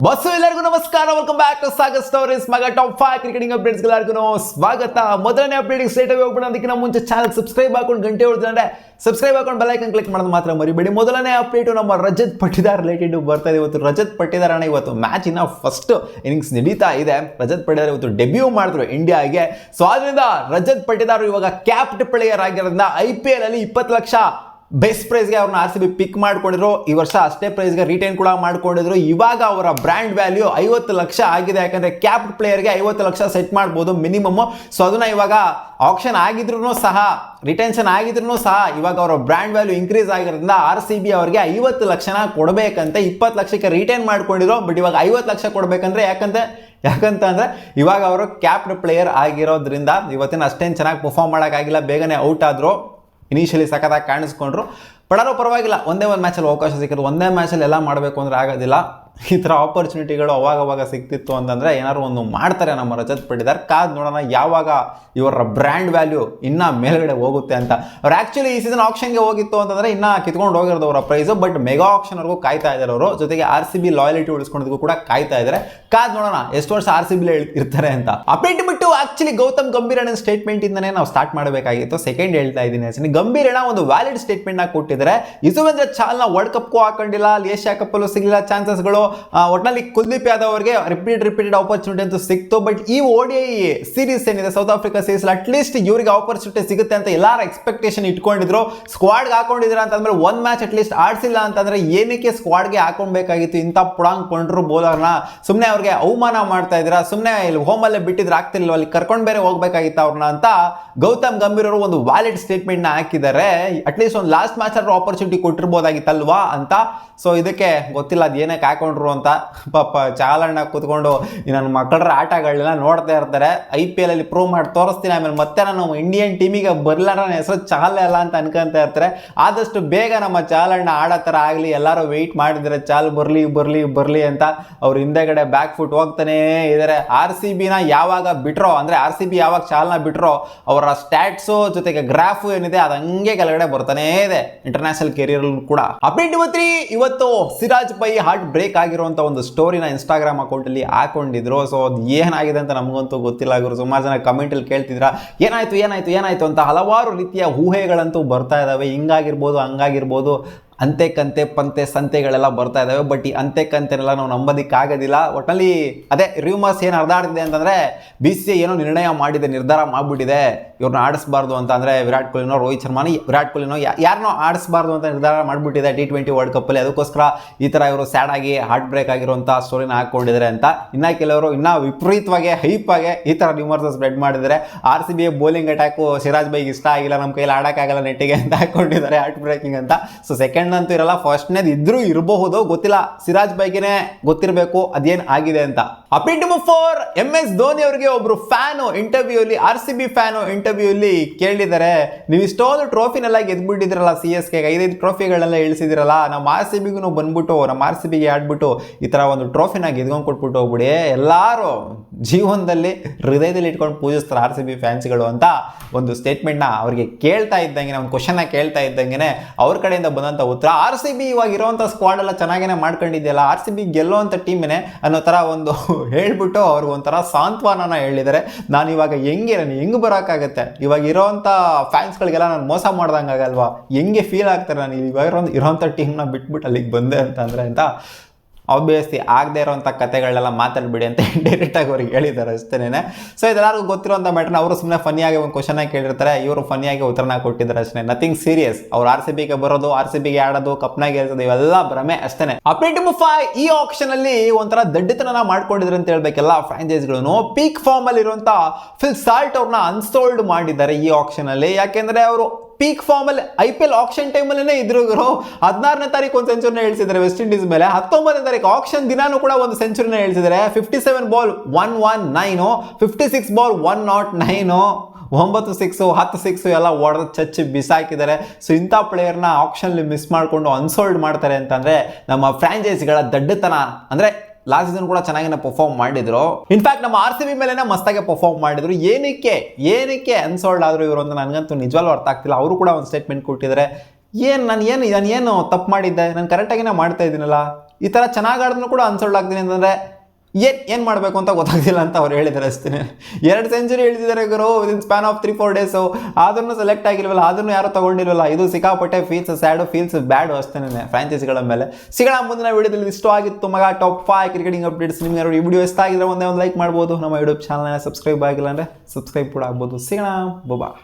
Bus ಎಲ್ಲರಿಗೂ ನಮಸ್ಕಾರ, welcome back to Sagar Stories. ಮಗ ಟಾಪ್ 5 ಕ್ರಿಕೆಟಿಂಗ್ ಅಪ್ಡೇಟ್ಸ್ ಎಲ್ಲರಿಗೂ ಸ್ವಾಗತ. ಮೊದಲನೇ ಅಪ್ಡೇಟ್ ಸ್ಟ್ರೇಟ್ ಆಗಿ ಹೋಗ್ಬಿಡೋಣ. ಅದಕ್ಕಿಂತ ಮುಂಚೆ ಚಾನಲ್ ಸಬ್ಸ್ಕ್ರೈಬ್ ಹಾಕೊಂಡು ಗಂಟೆ ಹೊಡೆದ್ರೆ ಸಬ್ಸ್ಕ್ರೈಬ್ ಹಾಕೊಂಡು ಬೆಲ್ ಐಕನ್ ಕ್ಲಿಕ್ ಮಾಡೋದು ಮಾತ್ರ ಮರಿಬೇಡಿ. ಮೊದಲನೇ ಅಪ್ಡೇಟು ನಮ್ಮ ರಜತ್ ಪಟ್ಟಿದಾರ್ ರಿಲೇಟೆಡ್ ಬರ್ತಾ ಇದೆ. ಇವತ್ತು ರಜತ್ ಪಟ್ಟಿದಾರ್ ಅಣ್ಣ ಇವತ್ತು ಮ್ಯಾಚಿನ ಫಸ್ಟ್ ಇನ್ನಿಂಗ್ಸ್ ನಡೀತಾ ಇದೆ. ರಜತ್ ಪಟ್ಟಿದಾರ್ ಇವತ್ತು ಡೆಬ್ಯೂ ಮಾಡಿದ್ರು ಇಂಡಿಯಾಗೆ. ಸೊ ಆದ್ರಿಂದ ರಜತ್ ಪಟ್ಟಿದಾರ್ ಇವಾಗ ಕ್ಯಾಪ್ಟ್ ಪ್ಲೇಯರ್ ಆಗಿರೋದ್ರಿಂದ IPL ಅಲ್ಲಿ 20 ಲಕ್ಷ ಬೆಸ್ಟ್ ಪ್ರೈಸ್ಗೆ ಅವ್ರನ್ನ RCB ಪಿಕ್ ಮಾಡ್ಕೊಂಡಿದ್ರು. ಈ ವರ್ಷ ಅಷ್ಟೇ ಪ್ರೈಸ್ಗೆ ರಿಟೈನ್ ಕೂಡ ಮಾಡ್ಕೊಂಡಿದ್ರು. ಇವಾಗ ಅವರ ಬ್ರ್ಯಾಂಡ್ ವ್ಯಾಲ್ಯೂ 50 ಲಕ್ಷ ಆಗಿದೆ. ಯಾಕಂದ್ರೆ ಕ್ಯಾಪ್ಟ್ ಪ್ಲೇಯರ್ಗೆ 50 ಲಕ್ಷ ಸೆಟ್ ಮಾಡ್ಬೋದು ಮಿನಿಮಮ್. ಸೊ ಅದನ್ನ ಇವಾಗ ಆಕ್ಷನ್ ಆಗಿದ್ರು ಸಹ, ರಿಟೆನ್ಷನ್ ಆಗಿದ್ರು ಸಹ ಇವಾಗ ಅವರ ಬ್ರ್ಯಾಂಡ್ ವ್ಯಾಲ್ಯೂ ಇನ್ಕ್ರೀಸ್ ಆಗಿರೋದ್ರಿಂದ RCB ಅವರಿಗೆ 50 ಲಕ್ಷನ ಕೊಡಬೇಕಂತ 20 ಲಕ್ಷಕ್ಕೆ ರಿಟೈನ್ ಮಾಡ್ಕೊಂಡಿದ್ರು. ಬಟ್ ಇವಾಗ 50 ಲಕ್ಷ ಕೊಡಬೇಕಂದ್ರೆ ಯಾಕಂತಂದ್ರೆ ಇವಾಗ ಅವರು ಕ್ಯಾಪ್ಟ್ ಪ್ಲೇಯರ್ ಆಗಿರೋದ್ರಿಂದ ಇವತ್ತಿನ ಅಷ್ಟೇನು ಚೆನ್ನಾಗಿ ಪರ್ಫಾರ್ಮ್ ಮಾಡೋಕ್ಕಾಗಿಲ್ಲ. ಬೇಗನೆ ಔಟ್ ಆದರು. ಇನಿಷಿಯಲಿ ಸಖತ್ತಾಗಿ ಕಾಣಿಸ್ಕೊಂಡ್ರು. ಬಡಾರೋ ಪರವಾಗಿಲ್ಲ, ಒಂದೇ ಒಂದು ಮ್ಯಾಚಲ್ಲಿ ಅವಕಾಶ ಸಿಕ್ಕಿದ್ರು. ಒಂದೇ ಮ್ಯಾಚಲ್ಲಿ ಎಲ್ಲ ಮಾಡಬೇಕು ಅಂದರೆ ಆಗೋದಿಲ್ಲ. ಈ ಥರ ಆಪರ್ಚುನಿಟಿಗಳು ಅವಾಗವಾಗ ಸಿಕ್ತಿತ್ತು ಅಂತಂದರೆ ಏನಾದ್ರು ಒಂದು ಮಾಡ್ತಾರೆ ನಮ್ಮ ರಜತ್ ಪಟ್ಟಿದಾರ್. ಕಾದ್ ನೋಡೋಣ ಯಾವಾಗ ಇವರ ಬ್ರ್ಯಾಂಡ್ ವ್ಯಾಲ್ಯೂ ಇನ್ನೂ ಮೇಲ್ಗಡೆ ಹೋಗುತ್ತೆ ಅಂತ. ಅವ್ರು ಆ್ಯಕ್ಚುಲಿ ಈ ಸೀಸನ್ ಆಕ್ಷನ್ಗೆ ಹೋಗಿತ್ತು ಅಂತಂದರೆ ಇನ್ನೂ ಕಿತ್ಕೊಂಡು ಹೋಗಿರೋದು ಅವರ ಪ್ರೈಸು. ಬಟ್ ಮೆಗಾ ಆಕ್ಷನ್ವರೆಗೂ ಕಾಯ್ತಾ ಇದ್ದಾರೆ ಅವರು. ಜೊತೆಗೆ RCB ಲಾಯಲಿಟಿ ಉಳಿಸ್ಕೊಂಡಿದ್ದಕ್ಕೂ ಕೂಡ ಕಾಯ್ತಾ ಇದ್ದಾರೆ. ಕಾದ್ ನೋಡೋಣ ಎಷ್ಟು ವರ್ಷ RCB ಇರ್ತಾರೆ ಅಂತ. ಅಪ್ಡೇಟ್ ಬಿಟ್ಟು ಆಕ್ಚುಲಿ ಗೌತಮ್ ಗಂಭೀರ್ ಅಣ್ಣ ಸ್ಟೇಟ್ಮೆಂಟ್ ಇಂದನೇ ನಾವು ಸ್ಟಾರ್ಟ್ ಮಾಡಬೇಕಾಗಿತ್ತು. ಸೆಕೆಂಡ್ ಹೇಳ್ತಾ ಇದ್ದೀನಿ ಅಷ್ಟೇ. ಗಂಭೀರ್ ಅಣ್ಣ ಒಂದು ವ್ಯಾಲಿಡ್ ಸ್ಟೇಟ್ಮೆಂಟ್ ನ ಕೊಟ್ಟಿದ್ದಾರೆ. ಯುಜುವೇಂದ್ರ ಚಾಹಲ್ನ ವರ್ಲ್ಡ್ ಕಪ್ಗೂ ಹಾಕೊಂಡಿಲ್ಲ, ಏಷ್ಯಾ ಕಪ್ ಅಲ್ಲೂ ಸಿಗಲಿಲ್ಲ ಚಾನ್ಸಸ್ಗಳು. ಒಟ್ಟಿನಲ್ಲಿ ಕುಲ್ದೀಪ್ ಯಾದವ್ ಅವರಿಗೆ ರಿಪೀಟೆಡ್ ಆಪರ್ಚುನಿಟಿ ಅಂತೂ ಸಿಕ್ತು. ಬಟ್ ಈ ODI ಸೀರೀಸ್ ಏನಿದೆ ಸೌತ್ ಆಫ್ರಿಕಾ ಸೀರೀಸ್, ಅಟ್ಲೀಸ್ಟ್ ಇವರಿಗೆ ಆಪರ್ಚುನಿಟಿ ಸಿಗುತ್ತೆ ಅಂತ ಎಲ್ಲಾರು ಎಕ್ಸ್ಪೆಕ್ಟೇಷನ್ ಇಟ್ಕೊಂಡಿದ್ರು. ಸ್ಕ್ವಾಡ್ಗೆ ಹಾಕೊಂಡಿದ್ರ ಅಂತಂದ್ರೆ ಒಂದು ಮ್ಯಾಚ್ ಅಟ್ಲೀಸ್ಟ್ ಆಡ್ಸಿಲ್ಲ ಅಂತಂದ್ರೆ ಏನಕ್ಕೆ ಸ್ಕ್ವಾಡ್ಗೆ ಹಾಕೊಳ್ಬೇಕಾಗಿತ್ತು? ಇಂಥ ಪುಡಾಂಗ್ ಕೊಂಡ್ರು ಬೋಲರ್ನ ಸುಮ್ಮನೆ ಅವ್ರಿಗೆ ಅವಮಾನ ಮಾಡ್ತಾ ಇದ್ದೀರಾ, ಸುಮ್ಮನೆ ಇಲ್ಲಿ ಹೋಮಲ್ಲೇ ಬಿಟ್ಟಿದ್ರೆ ಆಗ್ತಿರ್ಲಿಲ್ಲ, ಅಲ್ಲಿ ಕರ್ಕೊಂಡು ಬೇರೆ ಹೋಗ್ಬೇಕಾಗಿತ್ತು ಅವ್ರನ್ನ ಅಂತ ಗೌತಮ್ ಗಂಭೀರ್ ಅವರು ಒಂದು ವ್ಯಾಲಿಡ್ ಸ್ಟೇಟ್ಮೆಂಟ್ ನ ಹಾಕಿದ್ದಾರೆ. ಅಟ್ಲೀಸ್ಟ್ ಒಂದು ಲಾಸ್ಟ್ ಮ್ಯಾಚ್ ಆದ್ರೂ ಆಪರ್ಚುನಿಟಿ ಕೊಟ್ಟಿರ್ಬೋದಾಗಿತ್ತಲ್ವಾ ಅಂತ. ಸೊ ಇದಕ್ಕೆ ಗೊತ್ತಿಲ್ಲ ಅದು ಏನಕ್ಕೆ ಹಾಕೊಂಡ್ರು ಅಂತ. ಪಾಪ ಚಾಲಣ್ಣ ಕೂತ್ಕೊಂಡು ನನ್ನ ಮಕ್ಕಳ ಆಟಗಳನ್ನ ನೋಡ್ತಾ ಇರ್ತಾರೆ. IPL ಅಲ್ಲಿ ಪ್ರೂವ್ ಮಾಡಿ ತೋರಿಸ್ತೀನಿ, ಆಮೇಲೆ ಮತ್ತೆ ನಾನು ಇಂಡಿಯನ್ ಟೀಮಿಗೆ ಬರಲಾರ ನನ್ನ ಹೆಸರು ಚಾಲೆ ಅಲ್ಲ ಅಂತ ಅನ್ಕೊಂತ ಇರ್ತಾರೆ. ಆದಷ್ಟು ಬೇಗ ನಮ್ಮ ಚಾಲಣ್ಣ ಆಡೋ ಥರ ಆಗಲಿ, ಎಲ್ಲರೂ ವೆಯ್ಟ್ ಮಾಡಿದರೆ ಚಾಲ್ ಬರಲಿ ಅಂತ ಅವ್ರ ಹಿಂದೆಗಡೆ ಬ್ಯಾಕ್ ಫುಟ್ ಹೋಗ್ತಾನೇ ಇದ್ದಾರೆ. RCBನ ಯಾವಾಗ ಬಿಟ್ರೋ, ಅಂದರೆ RCB ಯಾವಾಗ ಚಾಲ್ನ ಬಿಟ್ರೋ ಅವರ ಸ್ಟ್ಯಾಟ್ಸು ಜೊತೆಗೆ ಗ್ರಾಫು ಏನಿದೆ ಅದು ಹಂಗೆ ಕೆಳಗಡೆ ಬರ್ತಾನೇ ಇದೆ ಇಂಟರ್ನ್ಯಾಷನಲ್ ಕೆರಿಯರ್ ಕೂಡ. ಅಪ್ಡೇಟ್ ಇವತ್ತು ಸಿರಾಜ್ ಬೈ ಹಾರ್ಟ್ ಬ್ರೇಕ್ ಆಗಿರುವಂಥ ಒಂದು ಸ್ಟೋರಿನ ಇನ್ಸ್ಟಾಗ್ರಾಮ್ ಅಕೌಂಟಲ್ಲಿ ಹಾಕೊಂಡಿದ್ರು. ಸೊ ಅದು ಏನಾಗಿದೆ ಅಂತ ನಮಗಂತೂ ಗೊತ್ತಿಲ್ಲ. ಗುರು ಸುಮಾರು ಜನ ಕಮೆಂಟಲ್ಲಿ ಕೇಳ್ತಿದ್ರ ಏನಾಯ್ತು ಅಂತ ಹಲವಾರು ರೀತಿಯ ಊಹೆಗಳಂತೂ ಬರ್ತಾ ಇದ್ದಾವೆ. ಹಿಂಗಾಗಿರ್ಬೋದು, ಹಂಗಾಗಿರ್ಬೋದು, ಅಂತೆ ಕಂತೆ ಪಂತೆ ಸಂತೆಗಳೆಲ್ಲ ಬರ್ತಾ ಇದ್ದಾವೆ. ಬಟ್ ಈ ಅಂತೆ ಕಂತೆನೆಲ್ಲ ನಾವು ನಂಬೋದಕ್ಕಾಗೋದಿಲ್ಲ. ಒಟ್ಟಲ್ಲಿ ಅದೇ ರೂಮರ್ಸ್ ಏನು ಹರಿದಾಡ್ತಿದೆ ಅಂತಂದರೆ BCCI ಏನೋ ನಿರ್ಧಾರ ಮಾಡಿಬಿಟ್ಟಿದೆ ಇವ್ರನ್ನ ಆಡಿಸ್ಬಾರ್ದು ಅಂತ. ಅಂದರೆ ವಿರಾಟ್ ಕೊಹ್ಲಿನೋ ರೋಹಿತ್ ಶರ್ಮಾನೋ ಯಾರನ್ನೋ ಆಡಿಸ್ಬಾರ್ದು ಅಂತ ನಿರ್ಧಾರ ಮಾಡಿಬಿಟ್ಟಿದೆ T20 ವರ್ಲ್ಡ್ ಕಪ್ಪಲ್ಲಿ. ಅದಕ್ಕೋಸ್ಕರ ಈ ಥರ ಇವರು ಸ್ಯಾಡ್ ಆಗಿ ಹಾರ್ಟ್ ಬ್ರೇಕ್ ಆಗಿರುವಂಥ ಸ್ಟೋರಿನ ಹಾಕ್ಕೊಂಡಿದ್ದಾರೆ ಅಂತ. ಇನ್ನು ಕೆಲವರು ಇನ್ನೂ ವಿಪರೀತವಾಗಿ ಹೈಪಾಗೆ ಈ ಥರ ರೂಮರ್ಸ್ ಸ್ಪ್ರೆಡ್ ಮಾಡಿದ್ದಾರೆ. RCB ಬೌಲಿಂಗ್ ಅಟ್ಯಾಕು ಸಿರಾಜ್ ಬೈಗೆ ಇಷ್ಟ ಆಗಿಲ್ಲ, ನಮ್ಮ ಕೈಯಲ್ಲಿ ಆಡೋಕ್ಕಾಗಲ್ಲ ನೆಟ್ಟಿಗೆ ಅಂತ ಹಾಕ್ಕೊಂಡಿದ್ದಾರೆ ಹಾರ್ಟ್ ಬ್ರೇಕಿಂಗ್ ಅಂತ. ಸೊ ಸೆಕೆಂಡ್ ಅಂತೂ ಇರಲ್ಲ, ಫಸ್ಟ್ನೇದು ಇದ್ರೂ ಇರಬಹುದು, ಗೊತ್ತಿಲ್ಲ. ಸಿರಾಜ್ ಬೈಗೆನೆ ಗೊತ್ತಿರಬೇಕು ಅದೇನು ಆಗಿದೆ ಅಂತ. ಅಪ್ಡೇಟ್ ನಂಬರ್ 4, MS ಧೋನಿ ಅವರಿಗೆ ಒಬ್ರು ಫ್ಯಾನು ಇಂಟರ್ವ್ಯೂಲಿ, RCB ಫ್ಯಾನು ಇಂಟರ್ವ್ಯೂಲಿ ಕೇಳಿದ್ದಾರೆ, ನೀವು ಇಷ್ಟೊಂದು ಟ್ರೋಫಿನೆಲ್ಲ ಗೆದ್ಬಿಟ್ಟಿದ್ರಲ್ಲ, CSK 5 ಟ್ರೋಫಿಗಳನ್ನೆಲ್ಲ ಇಳಿಸಿದಿರಲ್ಲ, ನಮ್ಮ RCBಗೂ ಬಂದ್ಬಿಟ್ಟು ನಮ್ಮ RCBಗೆ ಆಡ್ಬಿಟ್ಟು ಈ ಥರ ಒಂದು ಟ್ರೋಫಿನ ಗೆದ್ಕೊಂಡು ಕೊಟ್ಬಿಟ್ಟು ಹೋಗ್ಬಿಡಿ, ಎಲ್ಲರೂ ಜೀವನದಲ್ಲಿ ಹೃದಯದಲ್ಲಿ ಇಟ್ಕೊಂಡು ಪೂಜಿಸ್ತಾರೆ RCB ಫ್ಯಾನ್ಸ್ಗಳು ಅಂತ ಒಂದು ಸ್ಟೇಟ್ಮೆಂಟ್ನ ಅವ್ರಿಗೆ ಕೇಳ್ತಾ ಇದ್ದಂಗೆ, ಒಂದು ಕ್ವಶನ್ನ ಕೇಳ್ತಾ ಇದ್ದಂಗೆ ಅವ್ರ ಕಡೆಯಿಂದ ಬಂದಂಥ ಉತ್ತರ, RCB ಇವಾಗ ಇರೋವಂಥ ಸ್ಕ್ವಾಡ್ ಎಲ್ಲ ಚೆನ್ನಾಗೇ ಮಾಡ್ಕೊಂಡಿದೆಯಲ್ಲ, RCB ಗೆಲ್ಲುವಂಥ ಟೀಮೇನೆ ಅನ್ನೋ ಥರ ಒಂದು ಹೇಳ್ಬಿಟ್ಟು ಅವ್ರಿಗೆ ಒಂಥರ ಸಾಂತ್ವನ ಹೇಳಿದ್ದಾರೆ. ನಾನು ಇವಾಗ ಹೆಂಗೆ ಬರೋಕ್ಕಾಗತ್ತೆ, ಇವಾಗ ಇರೋವಂಥ ಫ್ಯಾನ್ಸ್ಗಳಿಗೆಲ್ಲ ನಾನು ಮೋಸ ಮಾಡ್ದಂಗೆ ಆಗಲ್ವಾ, ಹೆಂಗೆ ಫೀಲ್ ಆಗ್ತಾರೆ ನಾನು ಇವಾಗ ಇರೋವಂಥ ಟೀಮ್ನ ಬಿಟ್ಬಿಟ್ಟು ಅಲ್ಲಿಗೆ ಬಂದೆ ಅಂತಂದರೆ ಅಂತ. ಆಬ್ವಿಯಸ್ಲಿ ಆಗದೆ ಇರೋವಂಥ ಕತೆಗಳನ್ನೆಲ್ಲ ಮಾತಾಡ್ಬಿಡಿ ಅಂತ ಡೈರೆಕ್ಟಾಗಿ ಅವ್ರಿಗೆ ಹೇಳಿದ್ದಾರೆ ಅಷ್ಟೇನೆ. ಸೊ ಇದೆಲ್ಲರಿಗೂ ಗೊತ್ತಿರೋಂಥ ಮ್ಯಾಟ್ರನ್ನ ಅವರು ಸುಮ್ಮನೆ ಫನ್ನಿಯಾಗಿ ಒಂದು ಕ್ವಶನ್ ಕೇಳಿರ್ತಾರೆ, ಇವರು ಫನ್ನಿಯಾಗಿ ಉತ್ತರನ ಕೊಟ್ಟಿದ್ದಾರೆ ಅಷ್ಟೇ. Nothing serious. ಅವ್ರು RCBಗೆ ಬರೋದು, RCBಗೆ ಆಡೋದು, ಕಪ್ನಾಗ ಗೆಲ್ಸೋದು ಇವೆಲ್ಲ ಭ್ರಮೆ ಅಷ್ಟೇ. ಅಪ್ಡೇಟ್ ನಂಬರ್ 5, ಈ ಆಕ್ಷನ್ ಅಲ್ಲಿ ಒಂಥರ ದಡ್ಡತನ ಮಾಡ್ಕೊಂಡಿದ್ರು ಅಂತ ಹೇಳ್ಬೇಕೆಲ್ಲ ಫ್ರಾಂಚೈಸ್ಗಳು. ಪೀಕ್ ಫಾರ್ಮ್ ಅಲ್ಲಿ ಇರುವಂಥ ಫಿಲ್ ಸಾಲ್ಟ್ ಅವ್ರನ್ನ ಅನ್ಸೋಲ್ಡ್ ಮಾಡಿದ್ದಾರೆ ಈ ಆಕ್ಷನ್ ಅಲ್ಲಿ. ಯಾಕೆಂದ್ರೆ ಅವರು ಪೀಕ್ ಫಾರ್ಮ್ ಅಲ್ಲಿ IPL ಆಕ್ಷನ್ ಟೈಮಲ್ಲೇ ಇದ್ರು. 16ನೇ ತಾರೀಕು ಒಂದು ಸೆಂಚುರಿನ ಹೇಳ್ಸಿದ್ದಾರೆ ವೆಸ್ಟ್ ಇಂಡೀಸ್ ಮೇಲೆ. 19ನೇ ತಾರೀಕು ಆಕ್ಷನ್ ದಿನಾನು ಕೂಡ ಒಂದು ಸೆಂಚುರಿನ ಹೇಳ್ಸಿದ್ದಾರೆ. 57 ಬಾಲ್ 119, 56 ಬಾಲ್ 109, 9 6, 10 6 ಎಲ್ಲ ಹೊಡೆದು ಚಚ್ಚಿ ಬಿಸಾಕಿದ್ದಾರೆ. ಸೊ ಇಂಥ ಪ್ಲೇಯರ್ನ ಆಕ್ಷನ್ಲಿ ಮಿಸ್ ಮಾಡಿಕೊಂಡು ಅನ್ಸೋಲ್ಡ್ ಮಾಡ್ತಾರೆ ಅಂತಂದರೆ ನಮ್ಮ ಫ್ರಾಂಚೈಸಿಗಳ ದಡ್ಡತನ. ಅಂದರೆ ಲಾಸ್ಟ್ ಸೀಸನ್ ಕೂಡ ಚೆನ್ನಾಗಿ ಪರ್ಫಾರ್ಮ್ ಮಾಡಿದ್ರು. ಇನ್ಫ್ಯಾಕ್ಟ್ ನಮ್ಮ RCB ಮೇಲೆನೇ ಮಸ್ತಾಗಿ ಪರ್ಫಾರ್ಮ್ ಮಾಡಿದ್ರು. ಏನಕ್ಕೆ ಅನ್ಸೋಲ್ಡ್ ಆದ್ರು ಇವರು ಅಂತ ನನಗಂತೂ ನಿಜವಾಗ್ಲೂ ಅರ್ಥ ಆಗ್ತಿಲ್ಲ. ಅವರು ಕೂಡ ಒಂದು ಸ್ಟೇಟ್ಮೆಂಟ್ ಕೊಟ್ಟಿದ್ದಾರೆ, ನಾನು ಏನು ತಪ್ಪು ಮಾಡಿದ್ದೆ, ನಾನು ಕರೆಕ್ಟಾಗಿನೇ ಮಾಡ್ತಾ ಇದ್ದೀನಲ್ಲ, ಈ ಥರ ಚೆನ್ನಾಗಿ ಆಡಿದ್ರೂ ಕೂಡ ಅನ್ಸಲ್ಟ್ ಆಗ್ತೀನಿ ಅಂತಂದರೆ ಏನು ಮಾಡಬೇಕು ಅಂತ ಗೊತ್ತಾಗ್ತಿಲ್ಲ ಅಂತ ಅವ್ರು ಹೇಳಿದ್ದಾರೆ ಅಷ್ಟೇ. 2 ಸೆಂಚುರಿ ಹಿಡಿದಿದ್ದಾರೆ ಗುರು ವಿದಿನ್ ಸ್ಪ್ಯಾನ್ ಆಫ್ 3-4 ಡೇಸು, ಆದ್ರೂ ಸೆಲೆಕ್ಟ್ ಆಗಿಲ್ವಲ್ಲ, ಆದ್ರೂ ಯಾರು ತೊಗೊಂಡಿಲ್ವಲ್ಲ. ಇದು ಸಿಕ್ಕಾಪಟ್ಟೆ ಫೀಲ್ಸ್ ಸ್ಯಾಡು, ಫೀಲ್ಸ್ ಬ್ಯಾಡು ಅಷ್ಟೇ ಫ್ರಾಂಚೈಸಿಗಳ ಮೇಲೆ. ಸಿಗೋಣ ಮುಂದಿನ ವಿಡಿಯೋದಲ್ಲಿ. ಇಷ್ಟ ಆಗಿತ್ತು ಮಗ ಟಾಪ್ 5 ಕ್ರಿಕೆಟಿಂಗ್ ಅಪ್ಡೇಟ್ಸ್. ನಿಮ್ಗೆ ಯಾರು ಈ ವಿಡಿಯೋ ಇಷ್ಟ ಆಗಿದ್ರೆ ಒಂದೇ ಒಂದು ಲೈಕ್ ಮಾಡ್ಬೋದು. ನಮ್ಮ ಯೂಟ್ಯೂಬ್ ಚಾನಲ್ನ ಸಬ್ಸ್ಕ್ರೈಬ್ ಆಗಿಲ್ಲ ಅಂದರೆ ಸಬ್ಸ್ಕ್ರೈಬ್ ಕೂಡ ಆಗ್ಬೋದು. ಸಿಗೋಣ, ಬಾಯ್.